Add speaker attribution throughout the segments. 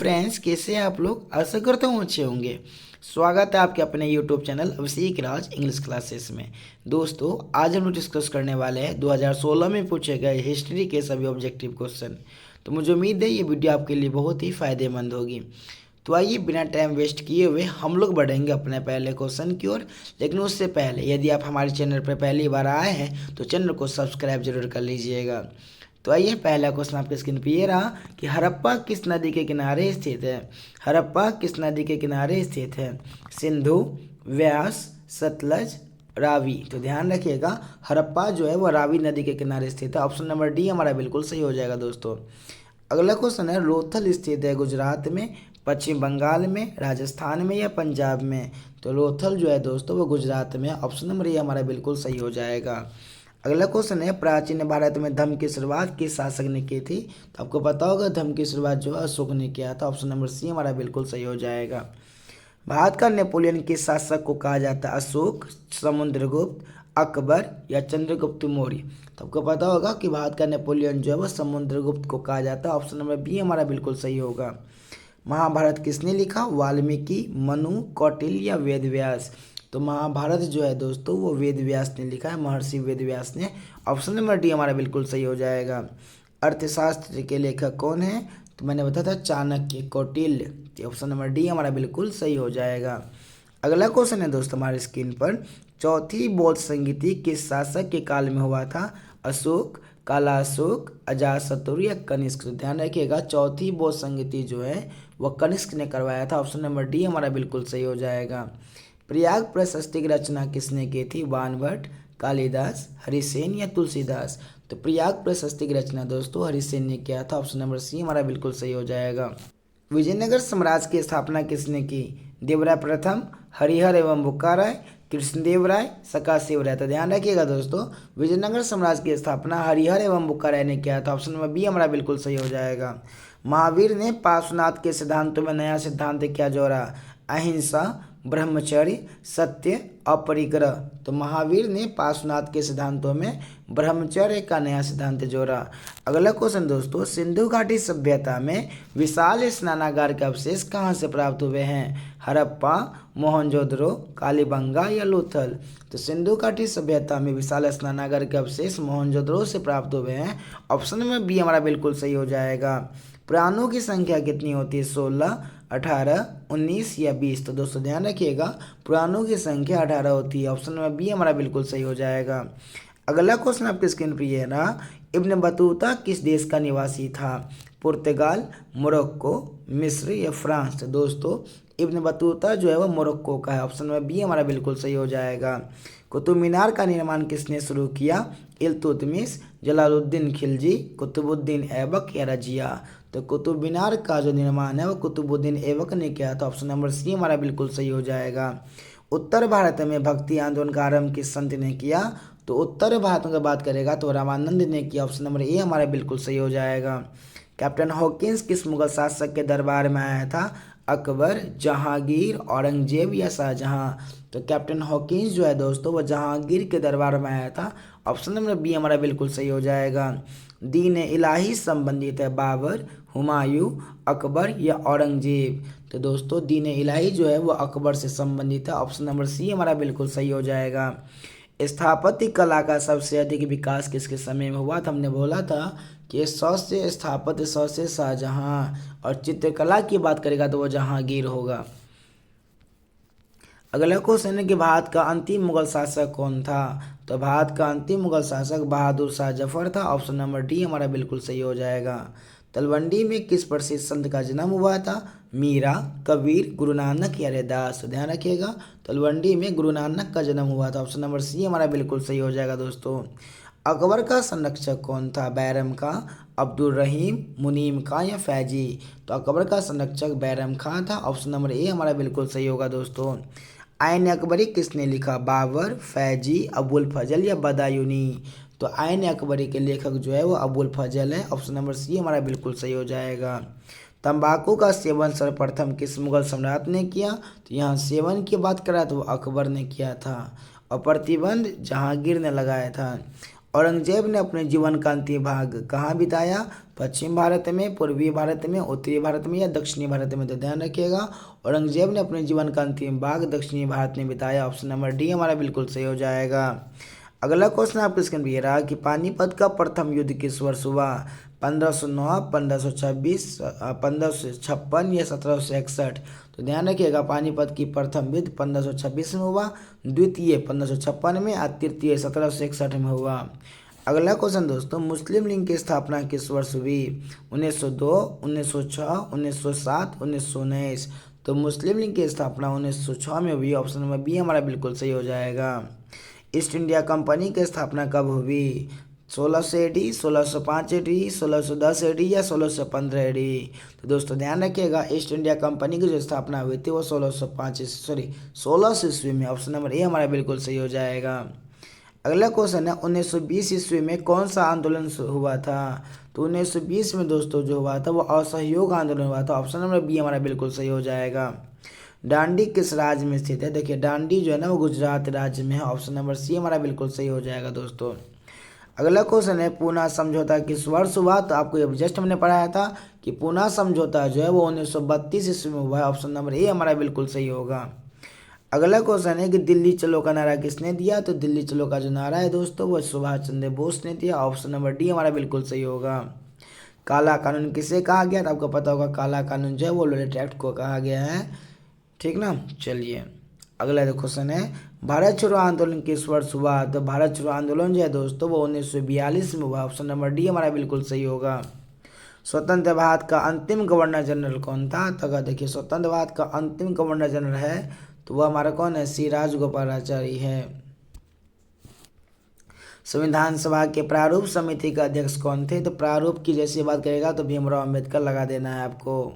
Speaker 1: Friends, कैसे हैं आप लोग। आशा करता हूँ अच्छे होंगे। स्वागत है आपके अपने यूट्यूब चैनल अभिषेक राज इंग्लिश क्लासेस में। दोस्तों, आज हम लोग डिस्कस करने वाले हैं 2016 में पूछे गए हिस्ट्री के सभी ऑब्जेक्टिव क्वेश्चन। तो मुझे उम्मीद है ये वीडियो आपके लिए बहुत ही फायदेमंद होगी। तो आइए बिना टाइम वेस्ट किए हुए हम लोग बढ़ेंगे अपने पहले क्वेश्चन की ओर। लेकिन उससे पहले यदि आप हमारे चैनल पर पहली बार आए हैं तो चैनल को सब्सक्राइब जरूर कर लीजिएगा। तो आइए पहला क्वेश्चन आपके स्क्रीन पे ये रहा कि हड़प्पा किस नदी के किनारे स्थित है। हड़प्पा किस नदी के किनारे स्थित है। सिंधु, व्यास, सतलज, रावी। तो ध्यान रखिएगा, हड़प्पा जो है वो रावी नदी के किनारे स्थित है। ऑप्शन नंबर डी हमारा बिल्कुल सही हो जाएगा दोस्तों। अगला क्वेश्चन है, लोथल स्थित है गुजरात में, पश्चिम बंगाल में, राजस्थान में या पंजाब में। तो लोथल जो है दोस्तों वो गुजरात में। ऑप्शन नंबर ए हमारा बिल्कुल सही हो जाएगा। अगला क्वेश्चन है, प्राचीन भारत में धर्म की शुरुआत किस शासक ने की थी। तो आपको पता होगा धर्म की शुरुआत जो है अशोक ने किया था। ऑप्शन नंबर सी हमारा बिल्कुल सही हो जाएगा। भारत का नेपोलियन किस शासक को कहा जाता है। अशोक, समुद्रगुप्त, अकबर या चंद्रगुप्त मौर्य। तो आपको पता होगा कि भारत का नेपोलियन जो है वह समुद्रगुप्त को कहा जाता है। ऑप्शन नंबर बी हमारा बिल्कुल सही होगा। महाभारत किसने लिखा। वाल्मीकि, मनु, कौटिल्य या वेद व्यास। तो महाभारत जो है दोस्तों वो वेद व्यास ने लिखा है, महर्षि वेद व्यास ने। ऑप्शन नंबर डी हमारा बिल्कुल सही हो जाएगा। अर्थशास्त्र के लेखक कौन है। तो मैंने बताया था Chanakya, Kautilya. Option number D हमारा बिल्कुल सही हो जाएगा। अगला क्वेश्चन है दोस्तों हमारे स्क्रीन पर, चौथी बौद्ध संगीति किस शासक के काल में हुआ था। अशोक, काला अशोक, अजातशत्रु या कनिष्क। तो ध्यान रखिएगा, चौथी बौद्ध संगीति जो है वह कनिष्क ने करवाया था। ऑप्शन नंबर डी हमारा बिल्कुल सही हो जाएगा। प्रयाग प्रशस्ति की रचना किसने की थी। बाणभट्ट, कालिदास, हरिसेन या तुलसीदास। तो प्रयाग प्रशस्ति की रचना दोस्तों हरिसेन ने किया था। ऑप्शन नंबर सी हमारा बिल्कुल सही हो जाएगा। विजयनगर साम्राज्य की स्थापना किसने की। देवराय प्रथम, हरिहर एवं बुक्काराय, कृष्णदेव राय, सकाशिव राय। तो ध्यान रखिएगा दोस्तों, विजयनगर साम्राज्य की स्थापना हरिहर एवं बुक्काराय ने किया था। ऑप्शन नंबर बी हमारा बिल्कुल सही हो जाएगा। महावीर ने पार्श्वनाथ के सिद्धांतों में नया सिद्धांत क्या जोड़ा। अहिंसा, ब्रह्मचर्य, सत्य, अपरिग्रह। तो महावीर ने पार्श्वनाथ के सिद्धांतों में ब्रह्मचर्य का नया सिद्धांत जोड़ा। अगला क्वेश्चन दोस्तों, सिंधु घाटी सभ्यता में विशाल स्नानागार के अवशेष कहाँ से प्राप्त हुए हैं। हड़प्पा, मोहनजोदड़ो, कालीबंगा या लोथल। तो सिंधु घाटी सभ्यता में विशाल स्नानागार के अवशेष मोहनजोदड़ो से प्राप्त हुए हैं। ऑप्शन में बी हमारा बिल्कुल सही हो जाएगा। पुराणों की संख्या कितनी होती है। 16, 18, 19 या 20। तो दोस्तों ध्यान रखिएगा, पुराणों की संख्या 18 होती है। ऑप्शन नंबर बी हमारा बिल्कुल सही हो जाएगा। अगला क्वेश्चन आपके स्क्रीन पर ये रहा, इब्न बतूता किस देश का निवासी था। पुर्तगाल, मोरक्को, मिस्र या फ्रांस। तो दोस्तों इब्न बतूता जो है वो मोरक्को का है। ऑप्शन नंबर बी हमारा बिल्कुल सही हो जाएगा। कुतुब मीनार का निर्माण किसने शुरू किया। इल्तुतमिश, जलालुद्दीन खिलजी, कुतुबुद्दीन ऐबक या रजिया। तो कुतुब मीनार का जो निर्माण है वो कुतुबुद्दीन ऐबक ने किया था। ऑप्शन नंबर सी हमारा बिल्कुल सही हो जाएगा। उत्तर भारत में भक्ति आंदोलन का आरंभ किस संत ने किया। तो उत्तर भारत में बात करेगा तो रामानंद ने किया। ऑप्शन नंबर ए हमारा बिल्कुल सही हो जाएगा। कैप्टन हॉकिंस किस मुगल शासक के दरबार में आया था। अकबर, जहांगीर, औरंगजेब या शाहजहां। तो कैप्टन हॉकिंस जो है दोस्तों वो जहांगीर के दरबार में आया था। ऑप्शन नंबर बी हमारा बिल्कुल सही हो जाएगा। दीन इलाही संबंधित है बाबर, हुमायूं, अकबर या औरंगजेब। तो दोस्तों दीन इलाही जो है वो अकबर से संबंधित है। ऑप्शन नंबर सी हमारा बिल्कुल सही हो जाएगा। स्थापत्य कला का सबसे अधिक विकास किसके समय में हुआ था। हमने बोला था कि 100 से स्थापत्य, 100 से शाहजहां, और चित्रकला की बात करेगा तो वो जहांगीर होगा। अगला क्वेश्चन है कि भारत का अंतिम मुगल शासक कौन था। तो भारत का अंतिम मुगल शासक बहादुर शाह जफर था। ऑप्शन नंबर डी हमारा बिल्कुल सही हो जाएगा। तलवंडी में किस प्रसिद्ध संत का जन्म हुआ था। मीरा, कबीर, गुरु नानक या रैदास। ध्यान रखिएगा, तलवंडी में गुरु नानक का जन्म हुआ था। ऑप्शन नंबर सी हमारा बिल्कुल सही हो जाएगा दोस्तों। अकबर का संरक्षक कौन था। बैरम खां, अब्दुल रहीम, मुनीम खां या फैजी। तो अकबर का संरक्षक बैरम खां था। ऑप्शन नंबर ए हमारा बिल्कुल सही होगा दोस्तों। आइन अकबरी किसने लिखा। बाबर, फैजी, अबुल फजल या बदायूनी। तो आइन अकबरी के लेखक जो है वो अबुल फजल है। ऑप्शन नंबर सी हमारा बिल्कुल सही हो जाएगा। तंबाकू का सेवन सर्वप्रथम किस मुगल सम्राट ने किया। तो यहाँ सेवन की बात करा तो वो अकबर ने किया था, और प्रतिबंध जहांगीर ने लगाया था। औरंगजेब ने अपने जीवन का अंतिम भाग कहाँ बिताया? पश्चिम भारत में, पूर्वी भारत में, उत्तरी भारत में या दक्षिणी भारत में? तो ध्यान रखिएगा, औरंगजेब ने अपने जीवन का अंतिम भाग दक्षिणी भारत में बिताया। ऑप्शन नंबर डी हमारा बिल्कुल सही हो जाएगा। अगला क्वेश्चन आपके स्क्रीन पर ये रहा कि पानीपत का प्रथम युद्ध किस वर्ष हुआ? 1509, 1526, 1556 या 1761? तो ध्यान रखिएगा, पानीपत की प्रथम युद्ध 1526 में हुआ, द्वितीय 1556 में और तृतीय 1761 में हुआ। अगला क्वेश्चन दोस्तों, मुस्लिम लीग की स्थापना किस वर्ष हुई? 1902, 1906, 1907, 1919? तो मुस्लिम लीग की स्थापना 1906 में हुई। ऑप्शन नंबर बी हमारा बिल्कुल सही हो जाएगा। ईस्ट इंडिया कंपनी की स्थापना कब हुई? 1600 एडी, 1605 एडी, 1610 एडी या 1615 एडी? तो दोस्तों ध्यान रखिएगा, ईस्ट इंडिया कंपनी की जो स्थापना हुई थी वो 16 ईस्वी में। ऑप्शन नंबर ए हमारा बिल्कुल सही हो जाएगा। अगला क्वेश्चन है 1920 ईस्वी में कौन सा आंदोलन हुआ था? तो 1920 में दोस्तों जो हुआ था वो असहयोग आंदोलन हुआ था। ऑप्शन नंबर बी हमारा बिल्कुल सही हो जाएगा। दांडी किस राज्य में स्थित है? देखिए दांडी जो है ना वो गुजरात राज्य में है। ऑप्शन नंबर सी हमारा बिल्कुल सही हो जाएगा दोस्तों। अगला क्वेश्चन है पूना समझौता किस वर्ष हुआ? तो आपको ये जस्ट हमने पढ़ाया था कि पूना समझौता जो है वो 1932 ईस्वी में हुआ है। ऑप्शन नंबर ए हमारा बिल्कुल सही होगा। अगला क्वेश्चन है कि दिल्ली चलो का नारा किसने दिया? तो दिल्ली चलो का जो नारा है दोस्तों वो सुभाष चंद्र बोस ने दिया। ऑप्शन नंबर डी हमारा बिल्कुल सही होगा। काला कानून किसे कहा गया? तो आपको पता होगा काला कानून जो है वो लोरेट एक्ट को कहा गया है, ठीक ना। चलिए अगला क्वेश्चन है भारत छोड़ो आंदोलन किस वर्ष हुआ? तो भारत छोड़ो आंदोलन जो है दोस्तों वो 1942 में हुआ। ऑप्शन नंबर डी हमारा बिल्कुल सही होगा। स्वतंत्र भारत का अंतिम गवर्नर जनरल कौन था? तो अगर देखिए स्वतंत्र भारत का अंतिम गवर्नर जनरल है तो वह हमारा कौन है? सी राजगोपालाचारी है। संविधान सभा के प्रारूप समिति का अध्यक्ष कौन थे? तो प्रारूप की जैसी बात करेगा तो भीमराव अंबेडकर लगा देना है आपको।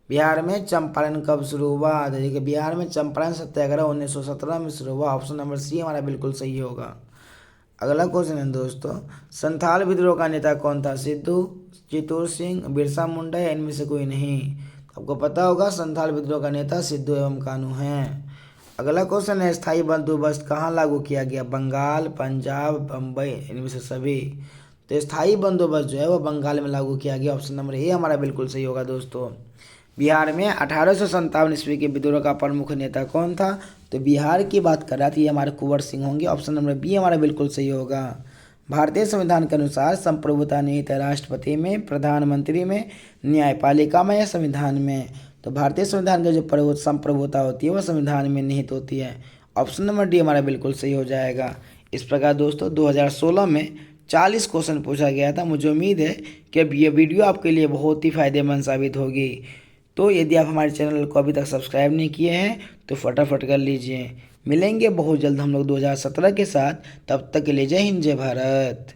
Speaker 1: बिहार में चंपारण कब शुरू हुआ? देखिए बिहार में चंपारण सत्याग्रह 1917 में शुरू हुआ। ऑप्शन नंबर सी हमारा बिल्कुल सही होगा। अगला क्वेश्चन है दोस्तों, संथाल विद्रोह का नेता कौन था? सिद्धू, चित्तूर सिंह, बिरसा मुंडा या इनमें से कोई नहीं? आपको पता होगा संथाल विद्रोह का नेता सिद्धू एवं कान्हू हैं। अगला क्वेश्चन है स्थायी बंदोबस्त कहाँ लागू किया गया? बंगाल, पंजाब, बम्बई, इनमें से सभी? तो स्थायी बंदोबस्त जो है वो बंगाल में लागू किया गया। ऑप्शन नंबर ए हमारा बिल्कुल सही होगा दोस्तों। बिहार में 1857 ईस्वी के विद्रोह का प्रमुख नेता कौन था? तो बिहार की बात कर रहा था ये हमारे कुंवर सिंह होंगे। ऑप्शन नंबर बी हमारा बिल्कुल सही होगा। भारतीय संविधान के अनुसार संप्रभुता निहित है राष्ट्रपति में, प्रधानमंत्री में, न्यायपालिका में या संविधान में? तो भारतीय संविधान की जो संप्रभुता होती है वह संविधान में निहित होती है। ऑप्शन नंबर डी हमारा बिल्कुल सही हो जाएगा। इस प्रकार दोस्तों 2016 में 40 क्वेश्चन पूछा गया था। मुझे उम्मीद है कि अब ये वीडियो आपके लिए बहुत ही फायदेमंद साबित होगी। तो यदि आप हमारे चैनल को अभी तक सब्सक्राइब नहीं किए हैं तो फटाफट कर लीजिए। मिलेंगे बहुत जल्द हम लोग 2017 के साथ। तब तक के लिए जय हिंद, जय भारत।